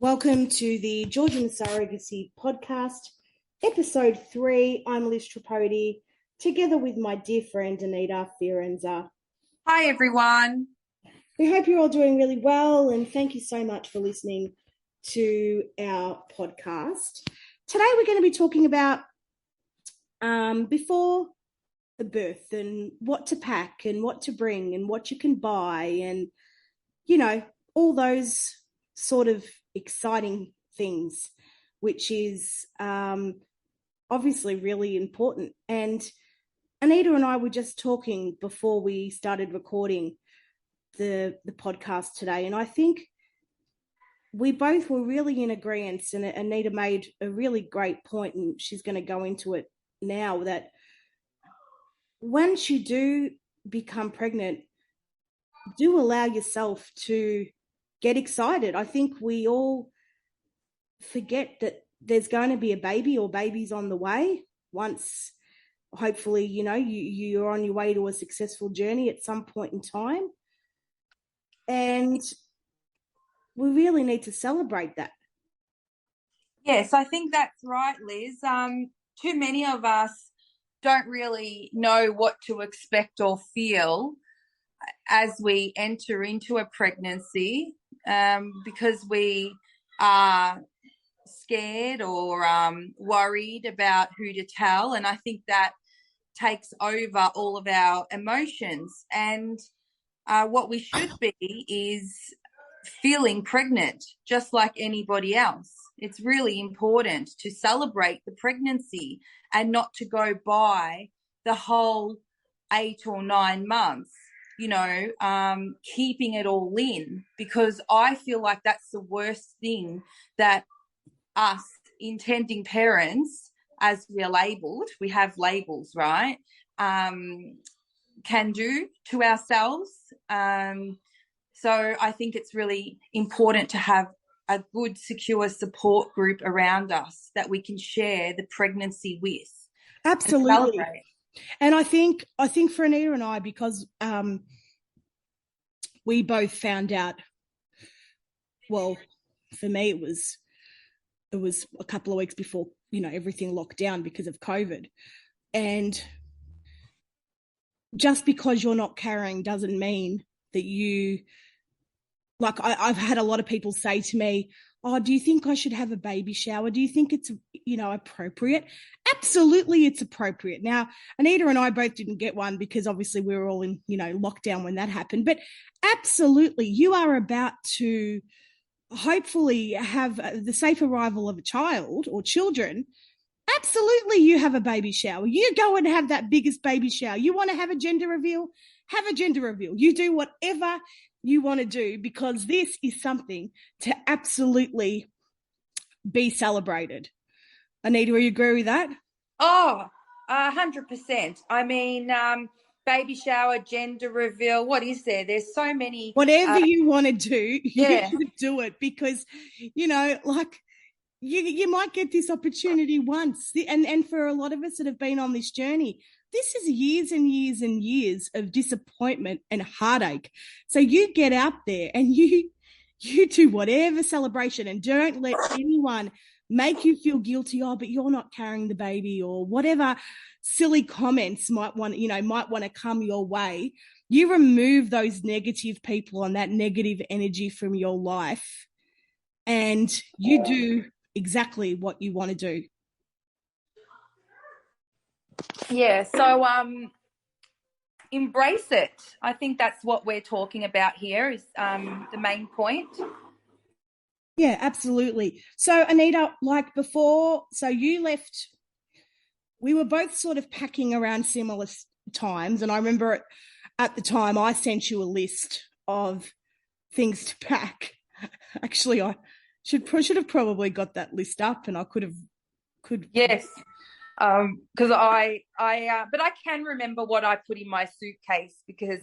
Welcome to the Georgian Surrogacy Podcast, Episode 3. I'm Liz Tripodi, together with my dear friend Anita Fiorenza. Hi, everyone. We hope you're all doing really well, and thank you so much for listening to our podcast. Today we're going to be talking about before the birth and what to pack and what to bring and what you can buy and, all those sort of exciting things, which is obviously really important. And Anita and I were just talking before we started recording the podcast today, and I think we both were really in agreement, and Anita made a really great point, and she's going to go into it now, that once you do become pregnant, do allow yourself to get excited. I think we all forget that there's going to be a baby or babies on the way once, hopefully, you're on your way to a successful journey at some point in time. And we really need to celebrate that. Yes, I think that's right, Liz. Too many of us don't really know what to expect or feel as we enter into a pregnancy, because we are scared or worried about who to tell. And I think that takes over all of our emotions. And what we should be is feeling pregnant just like anybody else. It's really important to celebrate the pregnancy and not to go by the whole 8 or 9 months, keeping it all in, because I feel like that's the worst thing that us intending parents, as we are labelled, we have labels, right, can do to ourselves. So I think it's really important to have a good, secure support group around us that we can share the pregnancy with. Absolutely. And I think for Anita and I, because we both found out, well, for me it was a couple of weeks before, everything locked down because of COVID. And just because you're not carrying doesn't mean that you, like, I've had a lot of people say to me, oh, do you think I should have a baby shower? Do you think it's, appropriate? Absolutely, it's appropriate. Now, Anita and I both didn't get one because obviously we were all in, lockdown when that happened. But absolutely, you are about to hopefully have the safe arrival of a child or children. Absolutely, you have a baby shower. You go and have that biggest baby shower. You want to have a gender reveal? Have a gender reveal. You do whatever you want to do, because this is something to absolutely be celebrated. Anita, do you agree with that? Oh, 100%. I mean, baby shower, gender reveal, what is there? There's so many. Whatever you want to do, yeah. You should do it, because, you might get this opportunity once. And for a lot of us that have been on this journey, this is years and years and years of disappointment and heartache. So you get out there and you do whatever celebration, and don't let anyone make you feel guilty, but you're not carrying the baby, or whatever silly comments might want to come your way. You remove those negative people and that negative energy from your life, and you do exactly what you want to do. Yeah, so embrace it. I think that's what we're talking about here, is the main point. Yeah, absolutely. So Anita, like before, so you left, we were both sort of packing around similar times, and I remember at the time I sent you a list of things to pack. Actually, I should have probably got that list up, and I could. Yes. Because I but I can remember what I put in my suitcase, because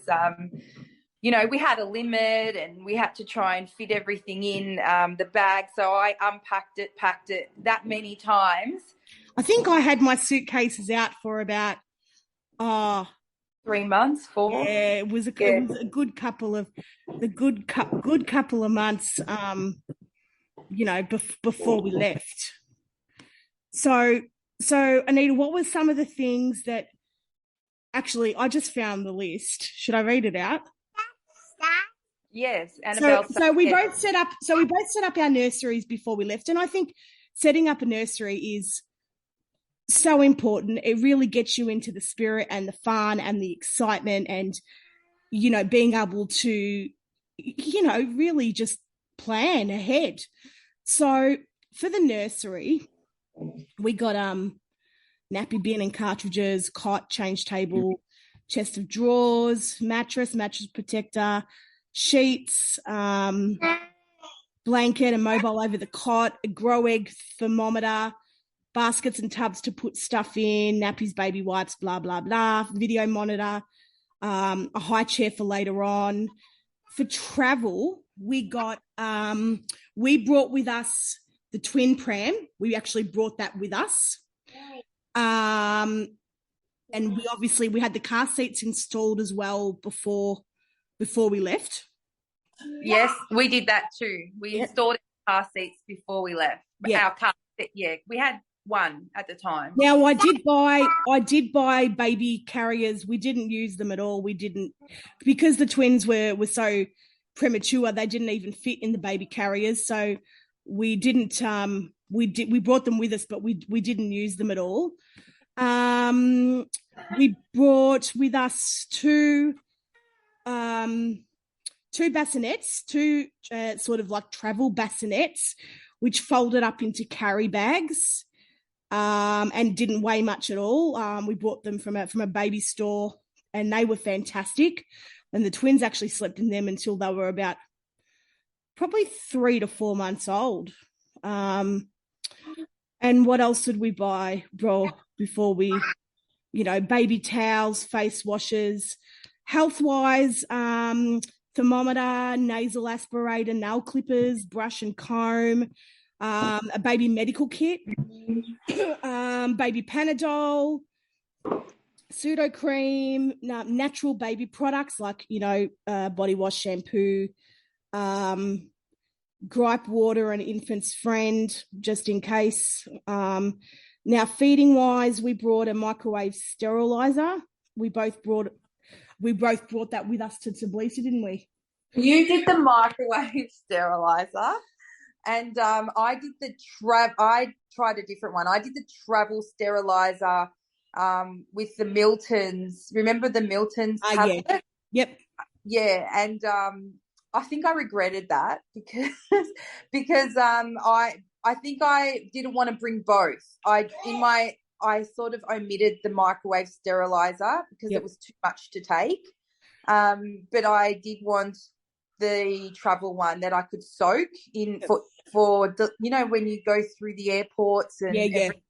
we had a limit and we had to try and fit everything in the bag. So I unpacked it, packed it that many times. I think I had my suitcases out for about 3 months, 4. Yeah, it was a good couple of months. before we left. So Anita, what were some of the things that actually I just found the list? Should I read it out? Yes, Annabelle. So we both set up our nurseries before we left, and I think setting up a nursery is so important. It really gets you into the spirit and the fun and the excitement, and being able to really just plan ahead. So for the nursery, we got nappy bin and cartridges, cot, change table, chest of drawers, mattress protector, sheets, blanket and mobile over the cot, a grow egg thermometer, baskets and tubs to put stuff in, nappies, baby wipes, blah, blah, blah, video monitor, a high chair for later on. For travel, we brought with us the twin pram. We actually brought that with us. And we had the car seats installed as well before we left. Yes, we did that too. We installed car seats before we left. Yeah. Our car seat, we had one at the time. Now I did buy baby carriers. We didn't use them at all. We didn't, because the twins were so premature, they didn't even fit in the baby carriers. So we didn't we brought them with us, but we didn't use them at all. We brought with us two bassinets, two sort of like travel bassinets, which folded up into carry bags, and didn't weigh much at all. We bought them from a baby store, and they were fantastic. And the twins actually slept in them until they were about probably 3 to 4 months old. And what else did we buy, before we, baby towels, face washes, health-wise, thermometer, nasal aspirator, nail clippers, brush and comb, a baby medical kit, baby Panadol, pseudo cream, natural baby products like, body wash, shampoo, gripe water and infant's friend, just in case. Now, feeding wise, we brought a microwave sterilizer. We both brought that with us to Tbilisi, didn't we? You did the microwave sterilizer, and I did I tried a different one. I did the travel sterilizer with the Milton's. Remember the Milton's tablet? Yeah. Yep. Yeah, and I think I regretted that because I think I didn't want to bring both. I sort of omitted the microwave sterilizer because it was too much to take. But I did want the travel one that I could soak in for the, when you go through the airports and everything.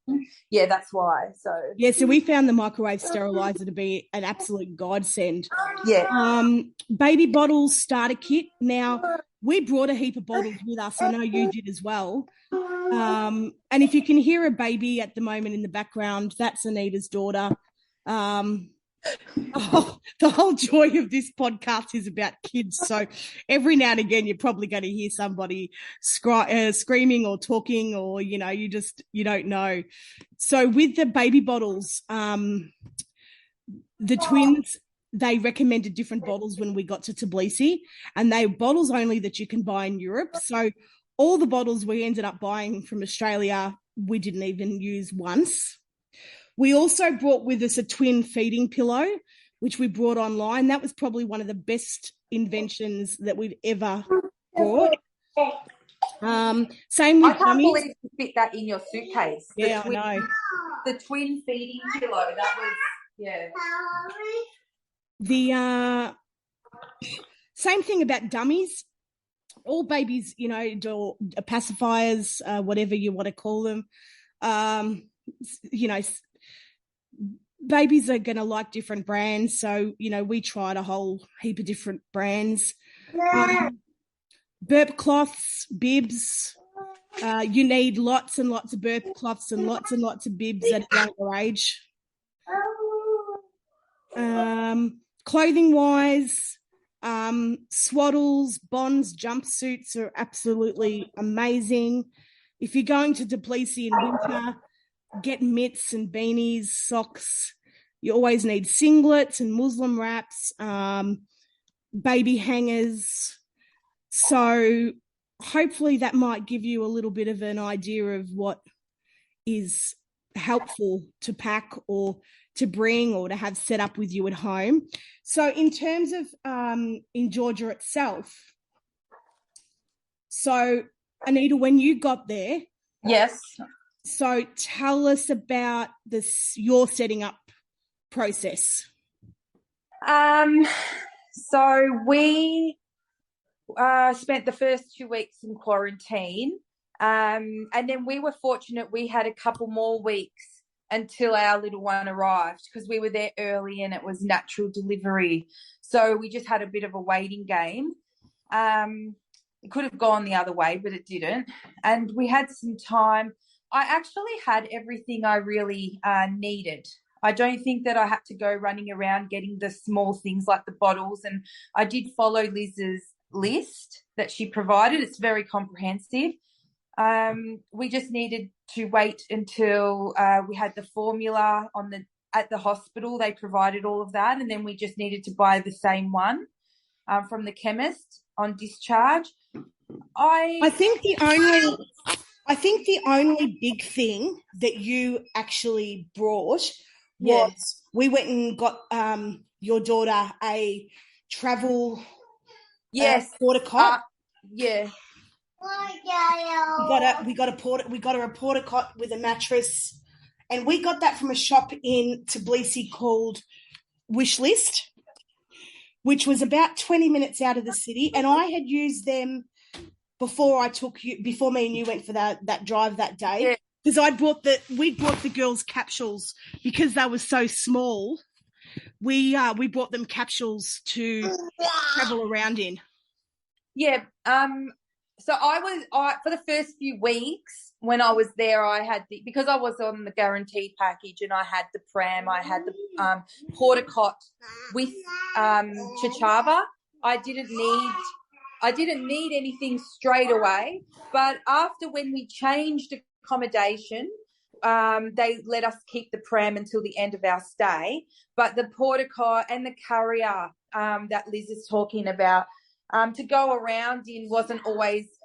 Yeah, that's why. So we found the microwave sterilizer to be an absolute godsend. Yeah. Baby bottles starter kit. Now, we brought a heap of bottles with us. I know you did as well. And if you can hear a baby at the moment in the background, that's Anita's daughter. The whole joy of this podcast is about kids. So every now and again, you're probably going to hear somebody screaming or talking, or, you don't know. So with the baby bottles, the twins, they recommended different bottles when we got to Tbilisi, and they were bottles only that you can buy in Europe. So all the bottles we ended up buying from Australia, we didn't even use once. We also brought with us a twin feeding pillow, which we brought online. That was probably one of the best inventions that we've ever bought. Same with I can't believe you fit that in your suitcase. Yeah, I know. The twin feeding pillow, that was, yeah. The same thing about dummies. All babies, do pacifiers, whatever you want to call them. Babies are going to like different brands. So, we tried a whole heap of different brands. Burp cloths, bibs. You need lots and lots of burp cloths and lots of bibs at a younger age. Clothing-wise, Swaddles, Bonds, jumpsuits are absolutely amazing. If you're going to Tbilisi in winter, get mitts and beanies, socks. You always need singlets and Muslim wraps, baby hangers. So hopefully that might give you a little bit of an idea of what is helpful to pack or to bring or to have set up with you at home. So in terms of in Georgia itself, so Anita, when you got there, Yes. so tell us about your setting up process. So we spent the first 2 weeks in quarantine, and then we were fortunate we had a couple more weeks until our little one arrived because we were there early and it was natural delivery. So we just had a bit of a waiting game. It could have gone the other way, but it didn't. And we had some time. I actually had everything I really needed. I don't think that I had to go running around getting the small things like the bottles. And I did follow Liz's list that she provided. It's very comprehensive. We just needed to wait until we had the formula at the hospital. They provided all of that, and then we just needed to buy the same one from the chemist on discharge. I think the only big thing that you actually brought was we went and got your daughter a travel porta cot. Yeah. We got a porta cot with a mattress, and we got that from a shop in Tbilisi called Wishlist, which was about 20 minutes out of the city. And I had used them before me and you went for that drive that day, because we brought the girls capsules because they were so small. We brought them capsules to travel around in. Yeah. So for the first few weeks when I was there, I had because I was on the guaranteed package and I had the pram, I had the porta cot with Chichava. I didn't need anything straight away, but after when we changed accommodation, they let us keep the pram until the end of our stay. But the porta cot and the carrier that Liz is talking about to go around in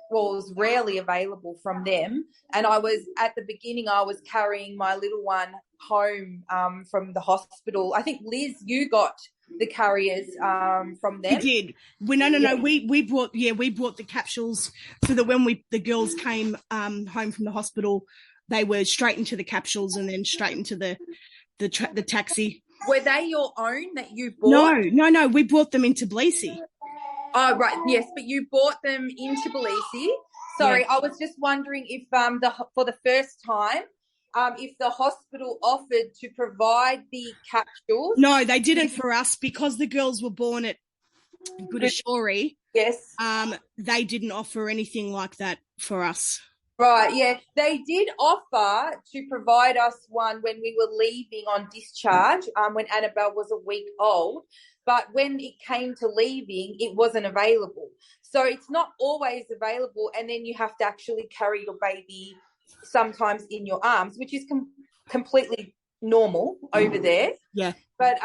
was rarely available from them. And at the beginning, I was carrying my little one home from the hospital. I think, Liz, you got the carriers from them. We did. No. We brought the capsules so that when the girls came home from the hospital, they were straight into the capsules and then straight into the taxi. Were they your own that you bought? No. We brought them into Tbilisi. Oh, right. Yes, but you bought them in Tbilisi. Sorry, yeah. I was just wondering if for the first time, if the hospital offered to provide the capsules. No, they didn't for us because the girls were born at Goodashore. Yes. They didn't offer anything like that for us. Right, yeah. They did offer to provide us one when we were leaving on discharge, when Annabelle was a week old. But when it came to leaving, it wasn't available. So it's not always available, and then you have to actually carry your baby sometimes in your arms, which is completely normal over there. Yeah. But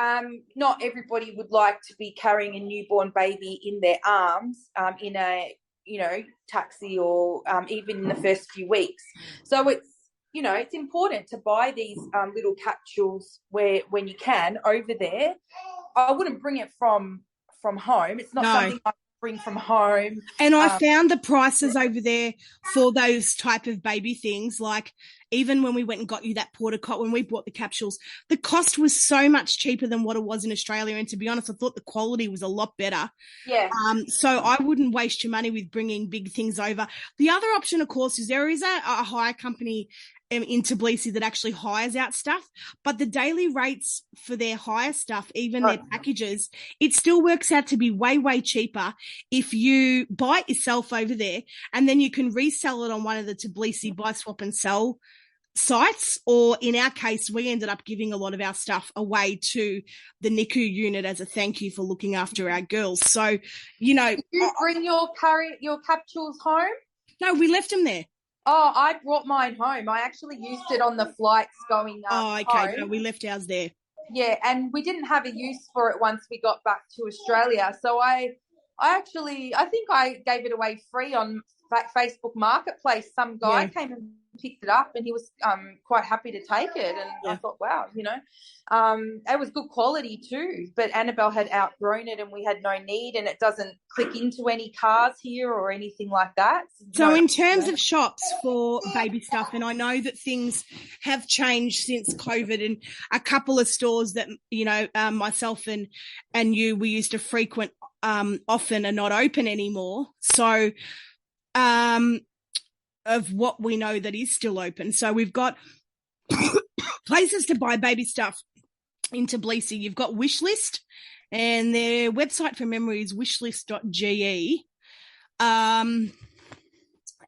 not everybody would like to be carrying a newborn baby in their arms in a taxi or even in the first few weeks. So it's important to buy these little capsules when you can over there. I wouldn't bring it from home. It's not something I bring from home. And I found the prices over there for those type of baby things, like even when we went and got you that porta cot, when we bought the capsules, the cost was so much cheaper than what it was in Australia. And to be honest, I thought the quality was a lot better. Yeah. So I wouldn't waste your money with bringing big things over. The other option, of course, is there is a hire company in Tbilisi that actually hires out stuff, but the daily rates for their hire stuff, even their packages, it still works out to be way, way cheaper if you buy it yourself over there and then you can resell it on one of the Tbilisi buy, swap and sell sites, or in our case, we ended up giving a lot of our stuff away to the NICU unit as a thank you for looking after our girls. So, you know, Did you bring your capsules home? no, we left them there. Oh, I brought mine home. I actually used it on the flights going okay. home. No, we left ours there. Yeah, and we didn't have a use for it once we got back to Australia. So I think I gave it away free on Facebook Marketplace. Some guy came and picked it up, and he was quite happy to take it. And I thought, wow, it was good quality too. But Annabelle had outgrown it, and we had no need, and it doesn't click into any cars here or anything like that. So in terms of shops for baby stuff, and I know that things have changed since COVID, and a couple of stores that, myself and you, we used to frequent often are not open anymore. So of what we know that is still open. So we've got places to buy baby stuff in Tbilisi. You've got Wishlist, and their website from memory is wishlist.ge.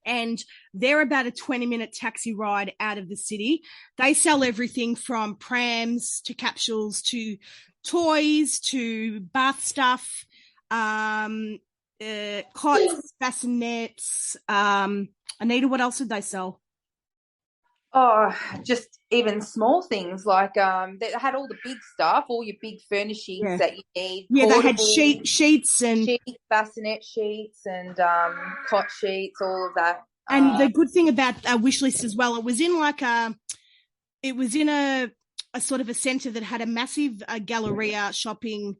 And they're about a 20-minute taxi ride out of the city. They sell everything from prams to capsules to toys to bath stuff, cots, bassinets. Anita, what else did they sell? Oh, just even small things like they had all the big stuff, all your big furnishings that you need. Yeah, they had sheets and bassinet sheets and cot sheets, all of that. And the good thing about a Wishlist as well, it was in a sort of a centre that had a massive Galleria shopping,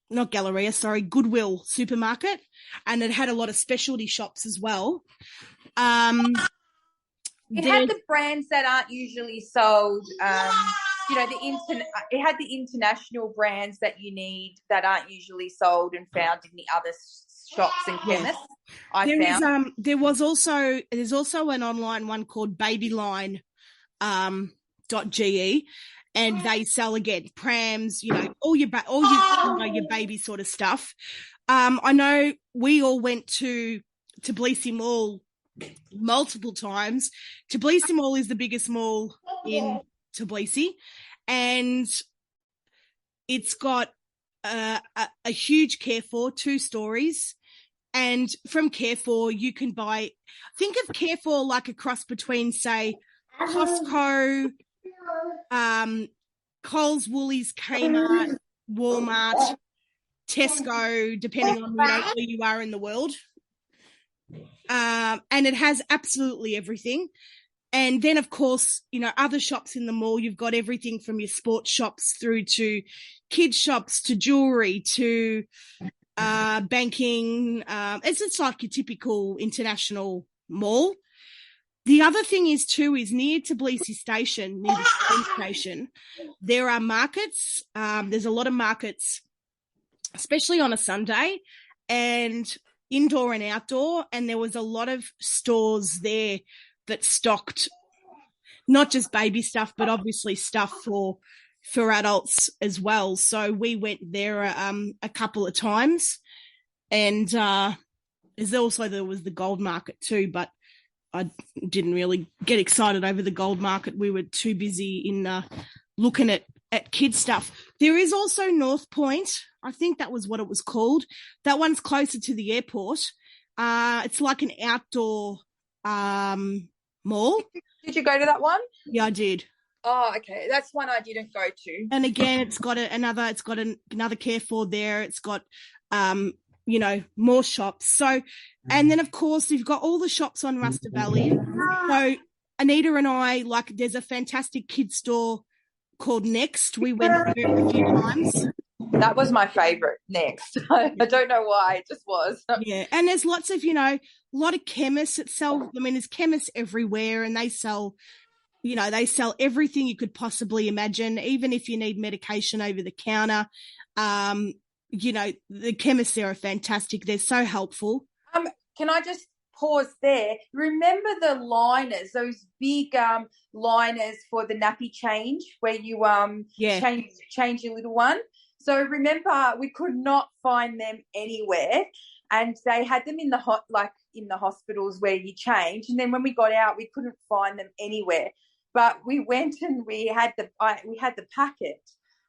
not Galleria, sorry, Goodwill supermarket, and it had a lot of specialty shops as well. It had the brands that aren't usually sold. It had the international brands that you need that aren't usually sold and found in the other shops and chemists. There's also an online one called Babyline .ge, and they sell again prams, all your baby sort of stuff. I know we all went to Tbilisi Mall multiple times. Tbilisi Mall is the biggest mall in Tbilisi, and it's got a huge Carrefour, 2 stories. And from Carrefour, you can think of Carrefour like a cross between, say, Costco, Coles, Woolies, Kmart, Walmart, Tesco, depending on where you are in the world. And it has absolutely everything. And then, of course, other shops in the mall, you've got everything from your sports shops through to kids shops to jewelry to banking. It's just like your typical international mall. The other thing is near Tbilisi station, near the train station, there are markets. There's a lot of markets, especially on a Sunday, and indoor and outdoor. And there was a lot of stores there that stocked not just baby stuff, but obviously stuff for adults as well. So we went there a couple of times, and there was the gold market too, but I didn't really get excited over the gold market. We were too busy in looking at kids stuff. There is also North Point. I think that was what it was called. That one's closer to the airport. It's like an outdoor mall. Did you go to that one? Yeah, I did. Oh, okay. That's one I didn't go to. And again, it's got another Carrefour there. It's got more shops. So, and then of course you've got all the shops on Rasta Valley. So Anita and I, there's a fantastic kids store called Next. We went there a few times. That was my favorite, Next. I don't know why, it just was. Yeah, and there's lots of, a lot of chemists that sell, there's chemists everywhere, and they sell everything you could possibly imagine, even if you need medication over the counter. The chemists there are fantastic. They're so helpful. Can I just pause there? Remember the liners, those big liners for the nappy change where you change your little one? So remember, we could not find them anywhere, and they had them in the in the hospitals where you change. And then when we got out, we couldn't find them anywhere. But we went and we had the packet,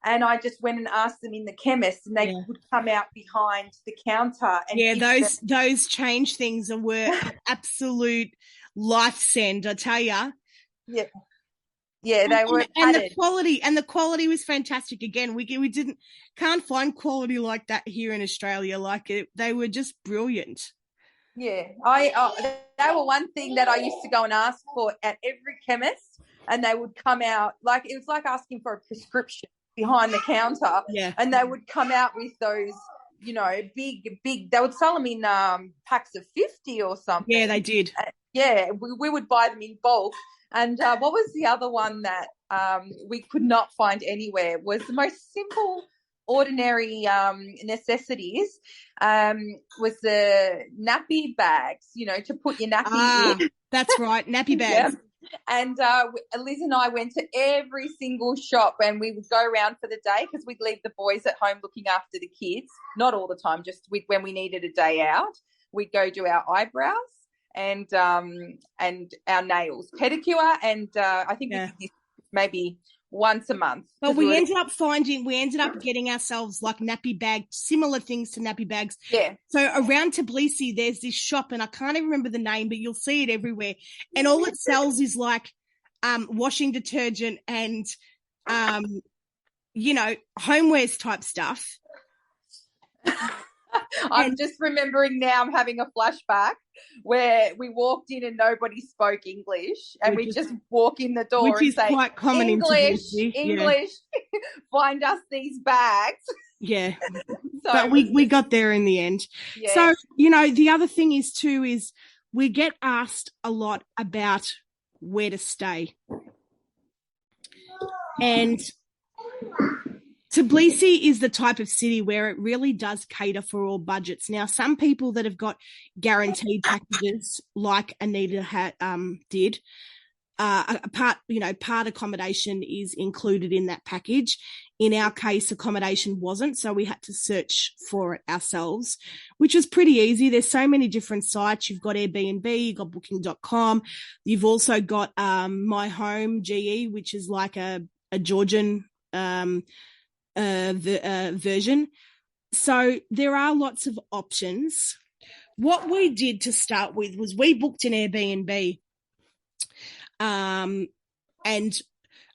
and I just went and asked them in the chemist, and they would come out behind the counter. And those change things were an absolute life send, I tell you. Yeah, they were and the quality was fantastic. Again, we can't find quality like that here in Australia. They were just brilliant. Yeah, they were one thing that I used to go and ask for at every chemist, and they would come out it was like asking for a prescription behind the counter. Yeah, and they would come out with those, big. They would sell them in packs of 50 or something. Yeah, they did. We would buy them in bulk. And what was the other one that we could not find anywhere? Was the most simple, ordinary necessities. Was the nappy bags, to put your nappy in. That's right, nappy bags. Yeah. And Liz and I went to every single shop, and we would go around for the day because we'd leave the boys at home looking after the kids. Not all the time, just when we needed a day out. We'd go do our eyebrows and our nails, pedicure, and I think we did this maybe once a month. But we ended up getting ourselves like nappy bags, similar things to nappy bags. Yeah. So around Tbilisi, there's this shop, and I can't even remember the name, but you'll see it everywhere. And all it sells is like washing detergent and homewares type stuff. I'm just remembering now, I'm having a flashback where we walked in and nobody spoke English, and we just walk in the door and say, quite common English, find us these bags. Yeah. But we got there in the end. Yeah. So, the other thing is we get asked a lot about where to stay. And Tbilisi is the type of city where it really does cater for all budgets. Now, some people that have got guaranteed packages, like Anita did, part accommodation is included in that package. In our case, accommodation wasn't, so we had to search for it ourselves, which was pretty easy. There's so many different sites. You've got Airbnb, you've got Booking.com. You've also got My Home, GE, which is like a Georgian version. So there are lots of options. What we did to start with was we booked an Airbnb, and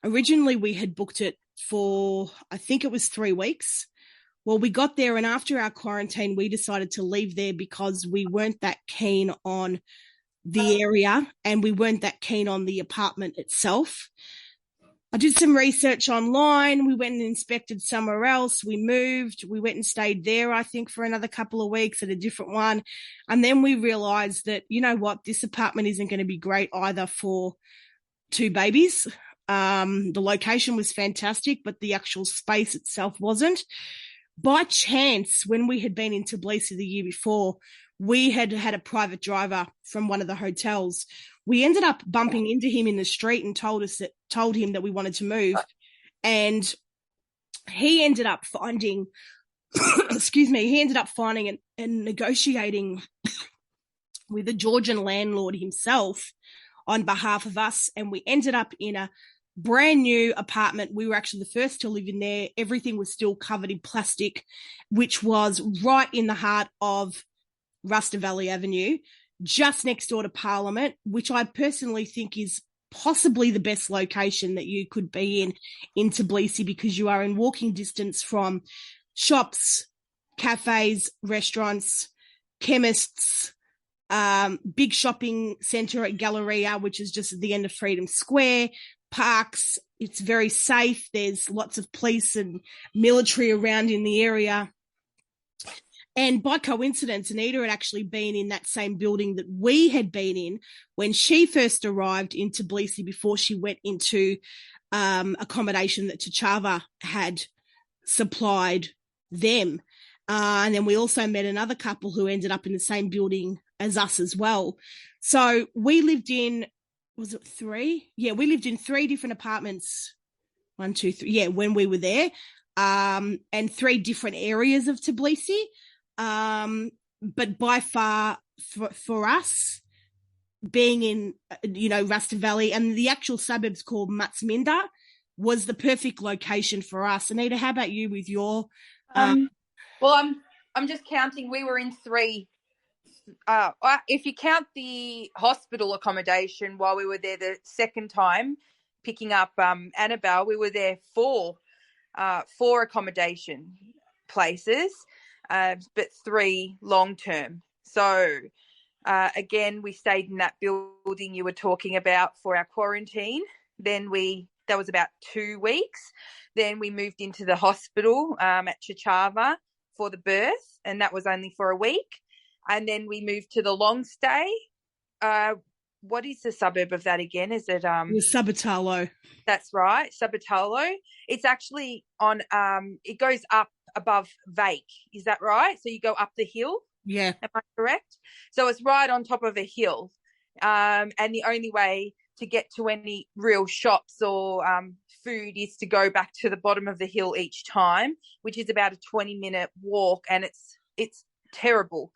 originally we had booked it for, I think it was 3 weeks. Well, we got there, and after our quarantine, we decided to leave there because we weren't that keen on the area, and we weren't that keen on the apartment itself. I did some research online. We went and inspected somewhere else. We moved. We went and stayed there, I think, for another couple of weeks at a different one. And then we realized that, this apartment isn't going to be great either for 2 babies. The location was fantastic, but the actual space itself wasn't. By chance, when we had been in Tbilisi the year before, we had a private driver from one of the hotels. We ended up bumping into him in the street and told him that we wanted to move. And he ended up finding, and negotiating with a Georgian landlord himself on behalf of us. And we ended up in a brand new apartment. We were actually the first to live in there. Everything was still covered in plastic, which was right in the heart of Ruster Valley Avenue, just next door to Parliament, which I personally think is possibly the best location that you could be in Tbilisi, because you are in walking distance from shops, cafes, restaurants, chemists, big shopping centre at Galleria, which is just at the end of Freedom Square, parks. It's very safe. There's lots of police and military around in the area. And by coincidence, Anita had actually been in that same building that we had been in when she first arrived in Tbilisi, before she went into accommodation that Tchava had supplied them. And then we also met another couple who ended up in the same building as us as well. So we lived in, was it 3? Yeah, we lived in 3 different apartments. 1, 2, 3. Yeah, when we were there, and 3 different areas of Tbilisi. But by far, for us, being in, Rasta Valley, and the actual suburbs called Matsminda was the perfect location for us. Anita, how about you with your? Um, well, I'm just counting. We were in three. If you count the hospital accommodation while we were there the second time, picking up Annabelle, we were there four accommodation places, but three long term. So again, we stayed in that building you were talking about for our quarantine. Then that was about 2 weeks. Then we moved into the hospital at Chichava for the birth, and that was only for a week. And then we moved to the long stay. What is the suburb of that again? Is it Sabatalo? That's right, Sabatalo. It's actually on it goes up above Vake. Is that right? So you go up the hill. Yeah. Am I correct? So it's right on top of a hill. And the only way to get to any real shops or food is to go back to the bottom of the hill each time, which is about a 20-minute walk, and it's terrible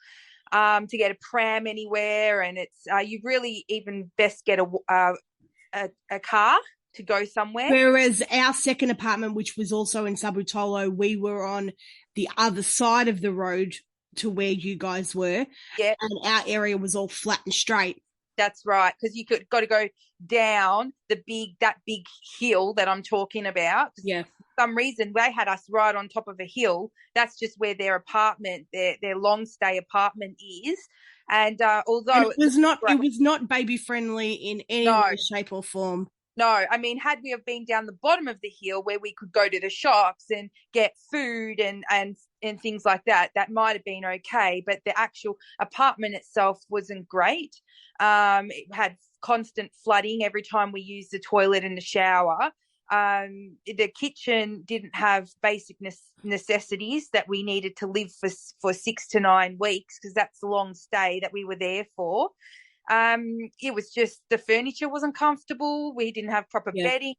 to get a pram anywhere, and it's you really even best get a car to go somewhere. Whereas our second apartment, which was also in Sabutolo, we were on the other side of the road to where you guys were. Yeah. And our area was all flat and straight. That's right, because you got to go down that big hill that I'm talking about. Yeah. For some reason, they had us right on top of a hill. That's just where their apartment, their long stay apartment is. And although it was not baby friendly in any way, shape, or form. No, I mean, had we have been down the bottom of the hill where we could go to the shops and get food and things like that, that might have been okay. But the actual apartment itself wasn't great. It had constant flooding every time we used the toilet and the shower. The kitchen didn't have basic necessities that we needed to live for 6 to 9 weeks, because that's the long stay that we were there for. It was just the furniture wasn't comfortable. We didn't have proper bedding.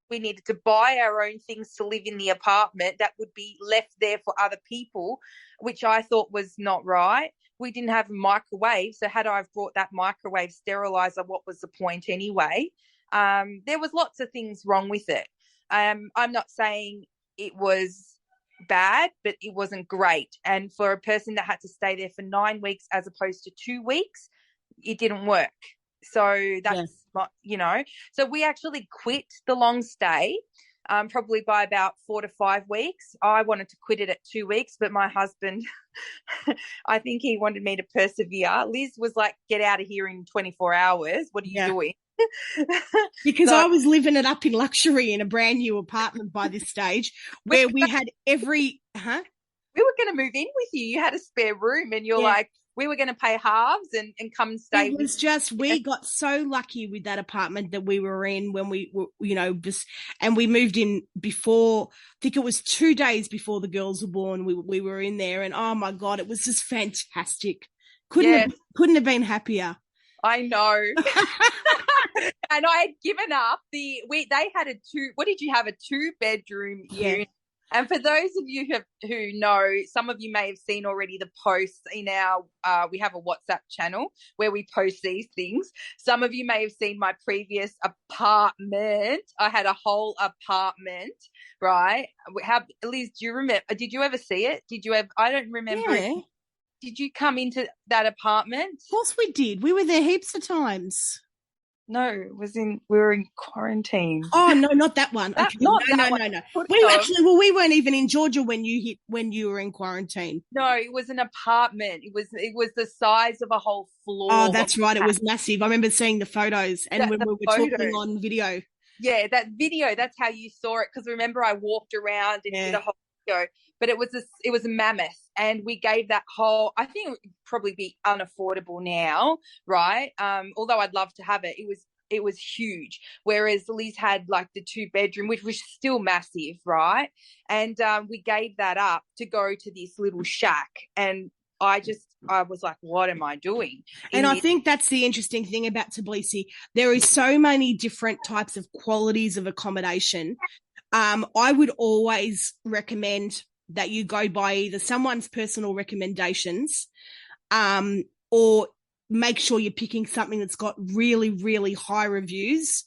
We needed to buy our own things to live in the apartment that would be left there for other people, which I thought was not right. We didn't have a microwave, so had I brought that microwave sterilizer, what was the point anyway? There was lots of things wrong with it. I'm not saying it was bad, but it wasn't great. And for a person that had to stay there for 9 weeks as opposed to 2 weeks, it didn't work. So that's so we actually quit the long stay probably by about 4 to 5 weeks. I wanted to quit it at 2 weeks, but my husband, I think he wanted me to persevere. Liz was like, get out of here in 24 hours. What are you doing? Because I was living it up in luxury in a brand new apartment by this stage, where we had every we were going to move in with you. You had a spare room, and you're like, we were going to pay halves and come and stay. It was just, we got so lucky with that apartment that we were in when we were, and we moved in before, I think it was 2 days before the girls were born. We were in there, and oh my God, it was just fantastic. Couldn't have been happier. I know. And I had given up they had what did you have? A 2-bedroom unit. And for those of you who know, some of you may have seen already the posts in our, we have a WhatsApp channel where we post these things. Some of you may have seen my previous apartment. I had a whole apartment, right? Liz, do you remember? Did you ever see it? I don't remember. Yeah. Did you come into that apartment? Of course we did. We were there heaps of times. No, we were in quarantine. Oh no, not that one. Okay. No. We weren't even in Georgia when you were in quarantine. No, it was an apartment. It was the size of a whole floor. Oh, that's right. It was massive. I remember seeing the photos and when we were talking on video. Yeah, that video. That's how you saw it. Because remember, I walked around and did a whole video. But it was a mammoth, and we gave that whole. I think it would probably be unaffordable now, right? Although I'd love to have it. It was huge. Whereas Liz had like the 2-bedroom, which was still massive, right? And we gave that up to go to this little shack, and I was like, what am I doing? And I think that's the interesting thing about Tbilisi. There is so many different types of qualities of accommodation. I would always recommend that you go by either someone's personal recommendations or make sure you're picking something that's got really, really high reviews.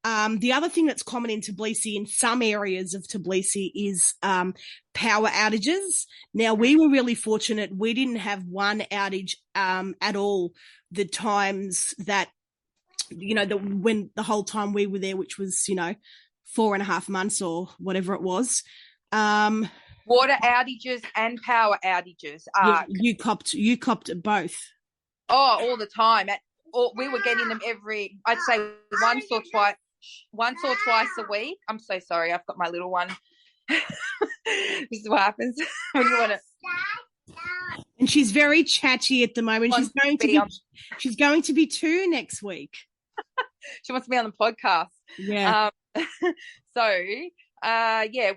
The other thing that's common in Tbilisi, in some areas of Tbilisi, is power outages. Now, we were really fortunate. We didn't have one outage at all the times that, when the whole time we were there, which was, 4.5 months or whatever it was. Water outages and power outages. Yeah, you copped it both. Oh, all the time. We were getting them I'd say once or twice a week. I'm so sorry. I've got my little one. This is what happens when you want to. And she's very chatty at the moment. She's going to be 2 next week. She wants to be on the podcast. Yeah.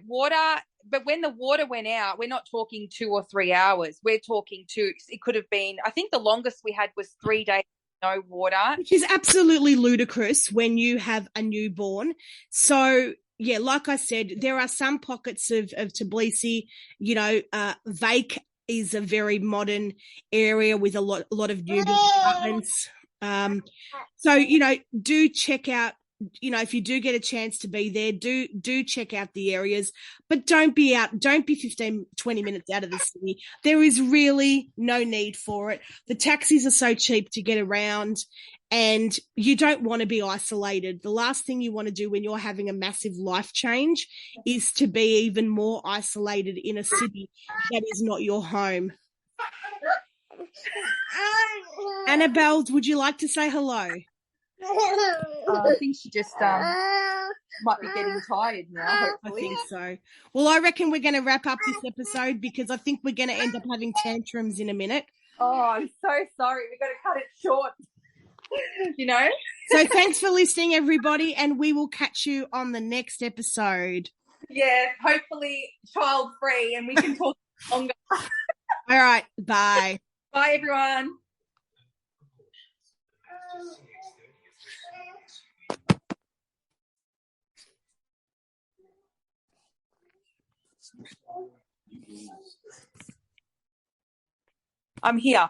Water. But when the water went out, we're not talking 2 or 3 hours. We're talking it could have been, I think the longest we had was 3 days, no water. Which is absolutely ludicrous when you have a newborn. So, yeah, like I said, there are some pockets of Tbilisi, Vake is a very modern area with a lot of new apartments. So, do check out, if you do get a chance to be there, do check out the areas, but don't be 15, 20 minutes out of the city. There is really no need for it. The taxis are so cheap to get around, and you don't want to be isolated. The last thing you want to do when you're having a massive life change is to be even more isolated in a city that is not your home. Annabelle, would you like to say hello? I think she just might be getting tired now, hopefully. I think so. Well, I reckon we're going to wrap up this episode because I think we're going to end up having tantrums in a minute. Oh, I'm so sorry. We've got to cut it short, So thanks for listening, everybody, and we will catch you on the next episode. Yeah, hopefully child-free, and we can talk longer. All right, bye. Bye, everyone. I'm here.